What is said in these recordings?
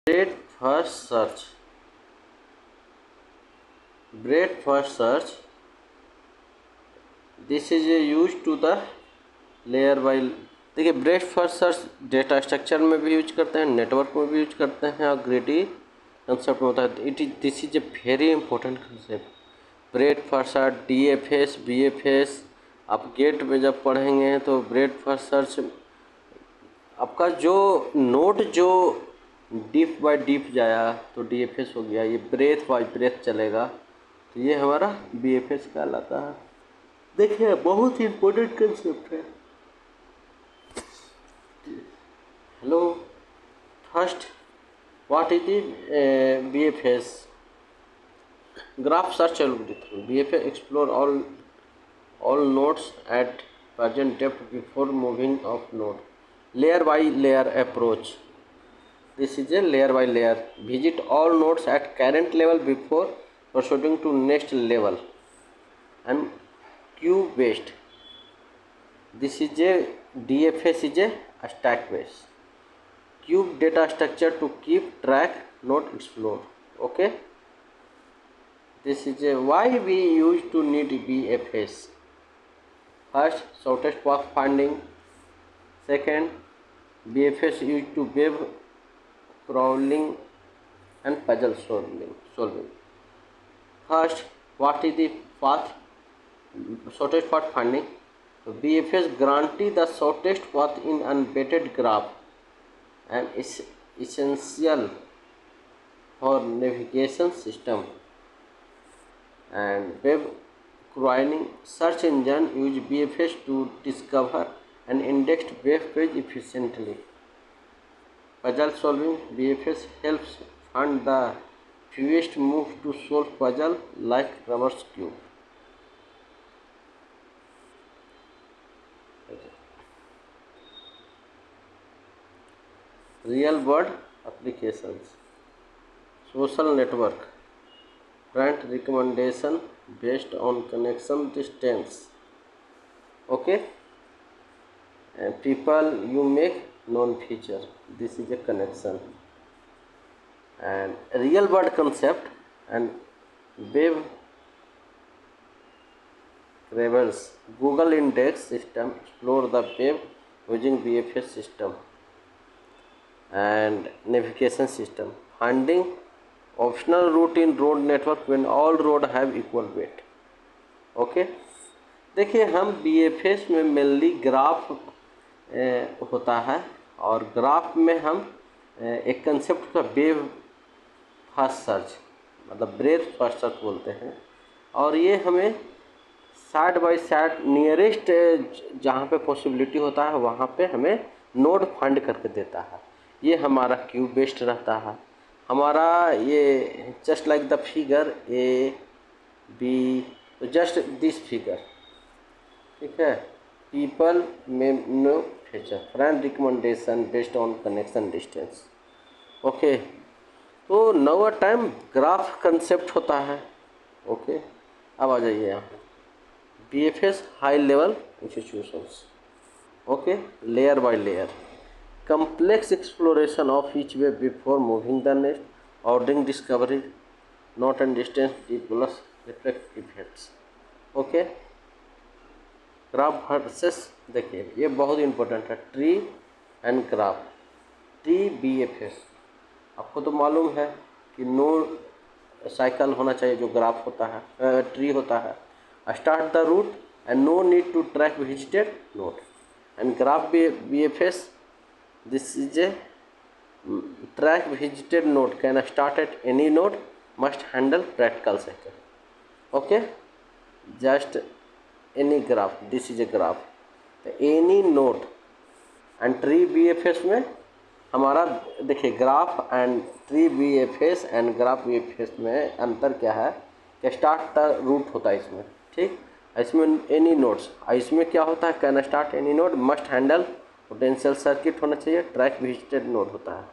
breadth first search. Breadth first search. This is used to the layer by। देखिए breath first search data structure में भी use करते हैं, network में भी यूज करते हैं और ग्रेडी कंसेप्ट में होता है। This is a very important concept. Breath first search, DFS, BFS आप गेट में जब पढ़ेंगे तो ब्रेथ फर्स्ट सर्च आपका जो नोट जो डीप बाय डीप जाया तो DFS हो गया, ये ब्रेथ बाय ब्रेथ चलेगा तो ये हमारा BFS कहलाता है। देखिए बहुत ही इम्पोर्टेंट कंसेप्ट है। Hello, first what is the BFS graph search algorithm. BFS explore all nodes at present depth before moving off node, layer by layer approach। This is a layer by layer, visit all nodes at current level before proceeding to next level, and queue based। This is a DFS is a stack based cube data structure to keep track node explore। Okay, this is a why we used to need BFS। First, shortest path finding. Second, BFS used to web crawling and puzzle solving। First, what is the path? Shortest path finding। So BFS guarantee the shortest path in unweighted graph and is essential for navigation system। And web crawling search engine use BFS to discover an indexed web page efficiently। Puzzle solving, BFS helps find the fewest move to solve puzzle like Rubik's cube। Real world applications, social network, friend recommendation based on connection distance। Okay, and people you make known feature, this is a connection। And real world concept and web crawlers, Google index system explore the web using BFS system। And navigation system, finding optional route in road network when all road have equal weight। Okay, देखिए हम BFS में mainly graph होता है और graph में हम एक concept का वेब फर्स्ट सर्च मतलब ब्रेथ फर्स्ट सर्च बोलते हैं और ये हमें साइड बाय साइड नियरेस्ट जहाँ पे पॉसिबिलिटी होता है वहाँ पे हमें नोड फाइंड करके देता है। ये हमारा क्यू बेस्ड रहता है। हमारा ये just like the figure AB, just this figure, ठीक है। पीपल में no feature, friend recommendation based on connection distance. Okay, तो नवा टाइम ग्राफ कंसेप्ट होता है। ओके, अब आ जाइए यहाँ BFS high level institutions. Okay, layer by layer, complex exploration of each web before moving the next, ordering discovery, not and distance, D plus reflect effects। Okay, graph versus, देखिए ये बहुत important है, tree and graph. Tree BFS आपको तो मालूम है कि no cycle होना चाहिए जो ग्राफ होता है, ट्री होता है। Start the root and no need to track visited node. And graph BFS, this is a track visited node can start at any node, must handle practical cycle। okay, just any graph, this is a graph, any node। and tree BFS में हमारा देखिए graph and tree BFS and graph BFS में अंतर क्या है कि start the root होता है इसमें, ठीक। इसमें एनी नोड्स, इसमें क्या होता है, can start any node, must handle potential circuit होना चाहिए, ट्रैक विजिटेड नोड होता है।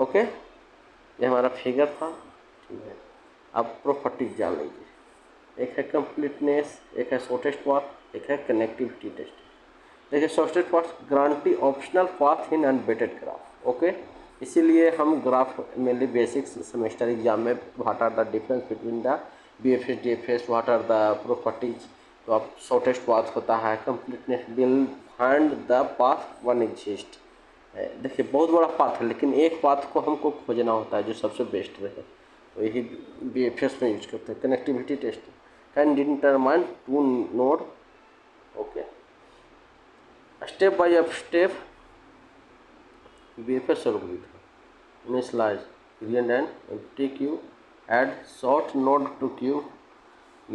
ओके, ये हमारा फिगर था, ठीक है। अब प्रॉपर्टीज जान लीजिए, एक है कंप्लीटनेस, एक है शॉर्टेस्ट पाथ, एक है कनेक्टिविटी टेस्ट। देखिए shortest path guarantee optional path in unweighted graph. Okay, इसीलिए हम graph mainly basics semester exam में what are the difference between the BFS DFS, what are the properties, तो आप शॉर्टेस्ट पाथ होता है, completeness will find the path one exist. देखिए बहुत बड़ा पाथ है, लेकिन एक पाथ को हमको खोजना होता है जो सबसे बेस्ट रहे, तो यही BFS में यूज करते हैं। Connectivity test can determine two node, okay, step by step BFS algorithm. Initialize, create an empty queue, add sort node to queue,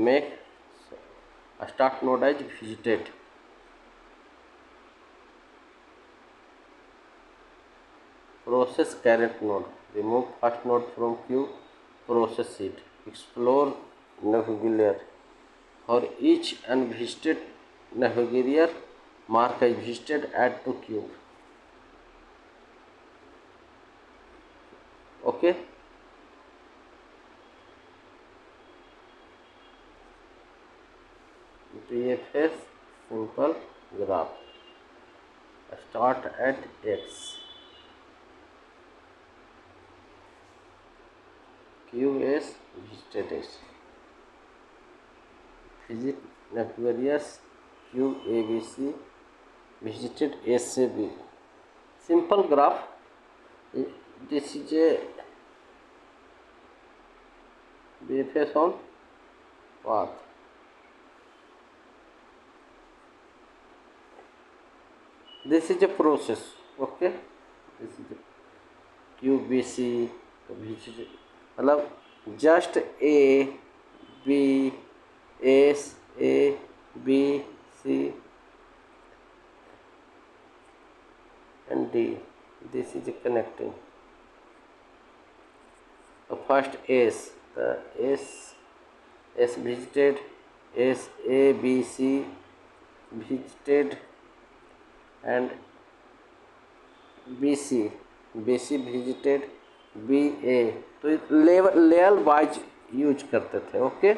make a start node as visited. Process current node, remove first node from queue, process it. Explore navigation. For each unvisited navigation, mark as visited, add to queue. Okay. BFS simple graph. Start at X. QS visited X. Visit various QABC visited S से B. Simple graph. This is a BFS on path. This is a process. Okay. This is a QBC visited, मतलब just A B S A B C and D. This is a connecting. So first S, the S visited, S A B C visited, and BC visited, BA, तो level wise use करते थे। Okay,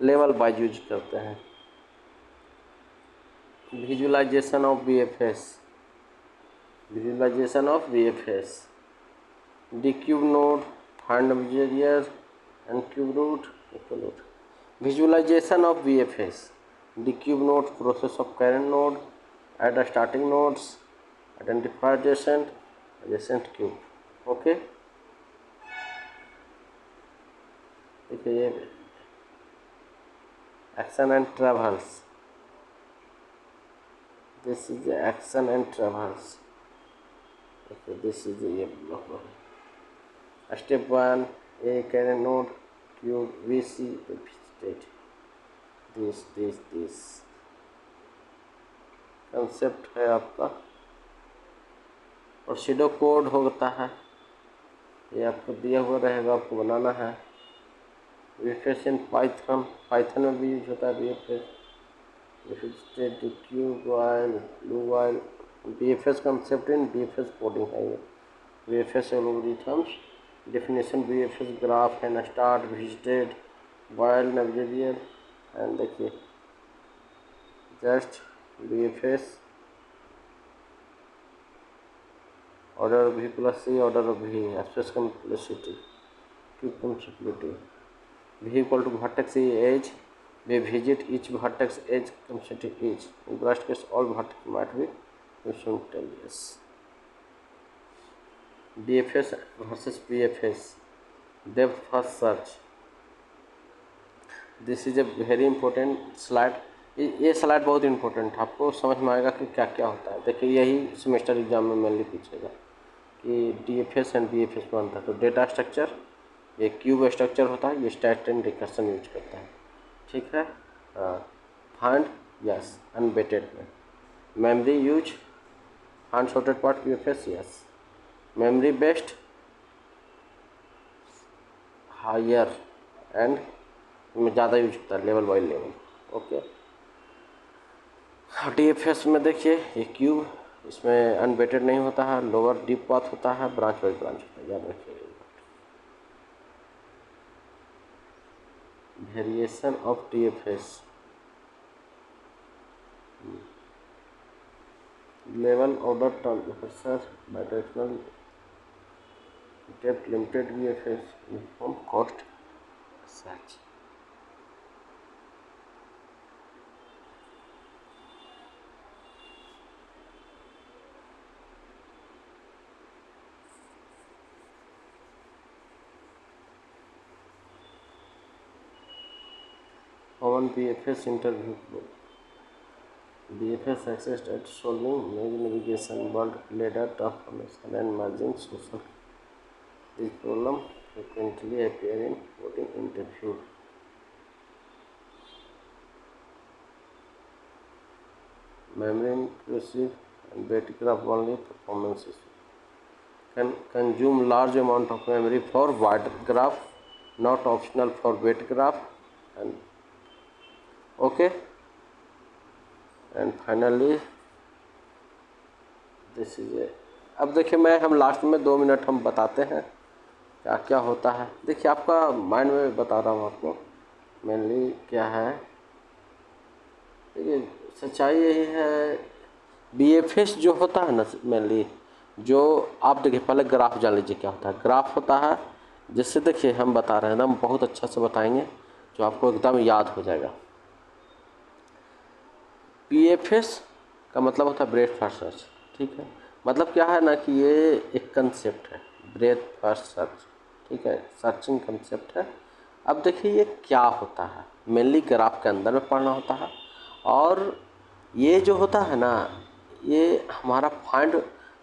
level wise use करते हैं। Visualization of BFS, visualization of BFS, dequeue node, find वेरियर enqueue root, equal root. Visualization of BFS, dequeue node, process of current node, add starting nodes, identify adjacent queue. Okay, देखिए ये action and travels, this is action and travels. Okay, this is ये block. Step 1, a current node, queue VC visited, this concept है आपका। और SIDO code होता है, ये आपको दिया हुआ रहेगा, आपको बनाना है। BFS इन पाइथन में भी यूज होता है BFS cube while blue while. BFS concept in BFS coding है ये। BFS algorithms definition, BFS graph and start visited while navigator. And देखिए just BFS order of V plus C, order of V, space complexity, cube complexity. V equal to vertex edge, we visit each vertex edge complexity each. In worst case, all vertex might be simultaneous. BFS versus BFS, depth first search. This is a very important slide. ये slide बहुत important है, आपको समझ में आएगा कि क्या क्या होता है। देखिए यही सेमेस्टर एग्जाम में मेनली पूछेगा कि DFS एंड BFS में अंतर। तो डेटा स्ट्रक्चर, ये क्यूब स्ट्रक्चर होता है, ये स्टैट एंड रिकर्सन यूज करता है। ठीक है, फाइंड यस अनवेटेड में। Memory use, find sorted part BFS yes. Memory based higher end में ज़्यादा यूज होता है, level by level. Okay, DFS में देखिए ये क्यूब, इसमें अनवेटेड नहीं होता है, लोअर डीप पाथ होता है, ब्रांच बाई ब्रांच होता है, याद रखिएगा। Variation of DFS, level order transfer bidirectional depth limited BFS uniform cost search. Common BFS interview flow. BFS accessed at solving navigation, world ladder, transformation and merging social. This problem frequently appear in coding interview. Memory inclusive and weight graph only performance issue. Can consume large amount of memory for wide graph, not optional for weight graph. And okay, and finally this is a. अब देखिए मैं हम last में 2 minute हम बताते हैं क्या क्या होता है। देखिए आपका माइंड में बता रहा हूँ आपको मेनली क्या है। देखिए सच्चाई यही है, BFS जो होता है ना मेनली, जो आप देखिए पहले ग्राफ जान लीजिए क्या होता है। ग्राफ होता है जिससे देखिए हम बता रहे हैं ना, हम बहुत अच्छा से बताएंगे जो आपको एकदम याद हो जाएगा। BFS का मतलब होता है ब्रेथ फर्स्ट सर्च, ठीक है। मतलब क्या है ना कि ये एक कंसेप्ट है, ब्रेथ फर्स्ट सर्च, ठीक है, सर्चिंग कंसेप्ट है। अब देखिए ये क्या होता है, मेनली ग्राफ के अंदर में पढ़ना होता है। और ये जो होता है ना, ये हमारा फाइंड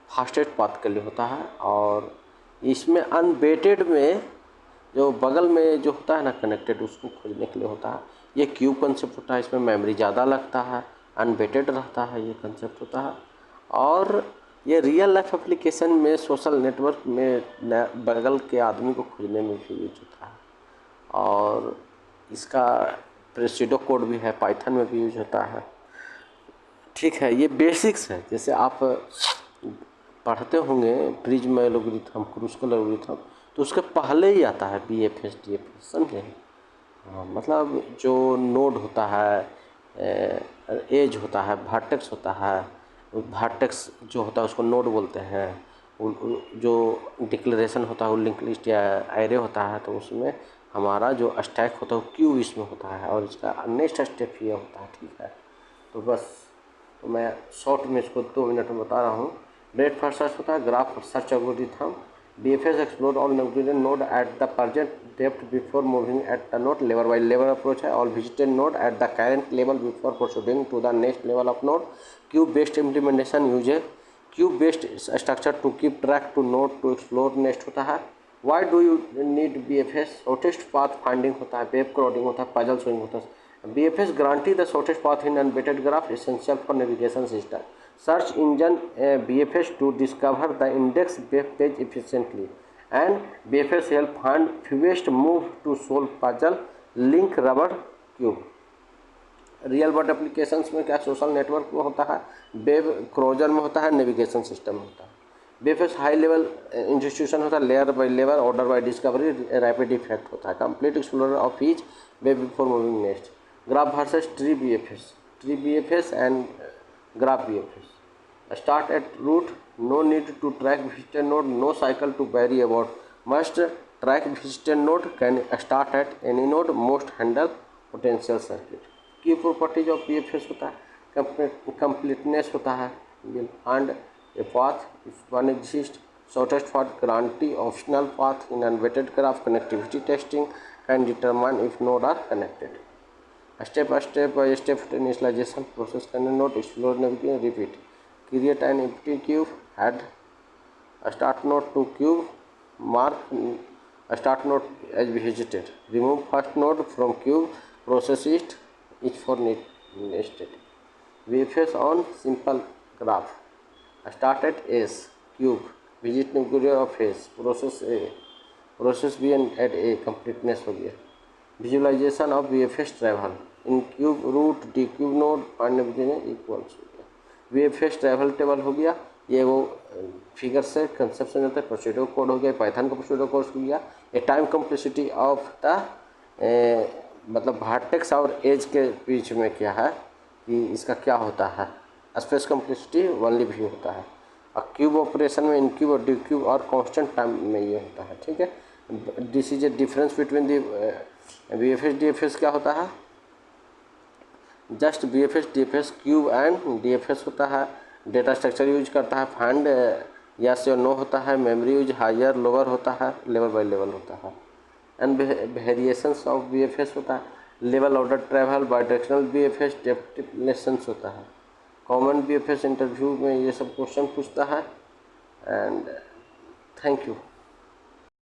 फास्टेस्ट पाथ के लिए होता है। और इसमें अनवेटेड में जो बगल में जो होता है ना कनेक्टेड, उसको खोजने के लिए होता है। ये क्यूब कंसेप्ट होता है, इसमें मेमोरी ज़्यादा लगता है, अनवेटेड रहता है, ये कंसेप्ट होता है। और ये रियल लाइफ एप्लीकेशन में, सोशल नेटवर्क में बगल के आदमी को खोजने में भी यूज होता है। और इसका प्रेसिडो कोड भी है, पाइथन में भी यूज होता है, ठीक है। ये बेसिक्स है, जैसे आप पढ़ते होंगे प्रिज्म एल्गोरिथम, क्रूस्कल एल्गोरिथम, तो उसके पहले ही आता है BFS DFS, समझे। हाँ, मतलब जो नोड होता है, एज होता है, वर्टेक्स होता है, वर्टेक्स जो होता है उसको नोड बोलते हैं। जो डिक्लेरेशन होता है वो लिंक लिस्ट या एरे होता है, तो उसमें हमारा जो स्टैक होता है वो क्यू इसमें होता है, और इसका नेक्स्ट स्टेप ये होता है, ठीक है। तो बस, तो मैं शॉर्ट में इसको 2 मिनट में बता रहा हूँ। ब्रेथ फर्स्ट सर्च होता है, graph search algorithm. BFS explore all Node node at the present depth before moving at the node, level by level approach है। all visited node at the current level before proceeding to the next level of node। cube based implementation use cube based structure to keep track to node to explore next होता है। why do you need BFS? shortest path finding होता है, web crawling होता है, puzzle solving होता है। BFS guarantee the shortest path in unweighted graph, essential for navigation system। search engine BFS to discover the index web page efficiently, and BFS help find fewest move to solve puzzle, link rubber cube। Real world applications में क्या social network में होता है, web cruiser में होता है, navigation system में होता है। BFS हाई लेवल इंस्टीट्यूशन होता है, layer by layer, order by discovery, rapid effect होता है, complete explorer of each web before moving next. Graph versus tree BFS and graph BFS। Start at root, no need to track visitor node, no cycle to vary about, must track visitor node, can start at any node, most handle potential circuit। की properties of BFS होता है, completeness होता है, will find a path if one exists, shortest path, guarantee optional path in unweighted graph, connectivity testing, can determine if node are connected। step by step initialization process, can node explore, navigate, repeat। create an empty cube, add a start node to cube, mark a start node as visited, remove first node from cube, process it each for nested। BFS on simple graph, start at S cube, visit nucleus of S, process B and add A, completeness हो गया। Visualization of BFS travel in queue root dequeue node find equals हो गया। BFS travel table हो गया, ये वो figure से concept से जाता है। प्रोसीड्यूर कोड हो गया, पाइथन का प्रोसीड्यूर कोड हो गया। ए टाइम कम्प्लेक्सिटी ऑफ द मतलब वर्टेक्स और एज के बीच में क्या है कि इसका क्या होता है, स्पेस कम्प्लेक्सिटी 1 भी होता है। क्यूब ऑपरेशन में इनक्यूब और डिक्यूब और कांस्टेंट टाइम में ये होता है, ठीक है। This is a difference between the VFS DFS क्या होता है, just VFS DFS cube and DFS होता है। डेटा स्ट्रक्चर यूज करता है, फाइंड यस और नो होता है, मेमोरी यूज हायर लोअर होता है, लेवल बाय लेवल होता है। एंड वेरिएशंस ऑफ वीएफएस होता है, level order travel, bidirectional VFS, depth होता है। कॉमन वीएफएस इंटरव्यू में ये सब क्वेश्चन पूछता है। And thank you.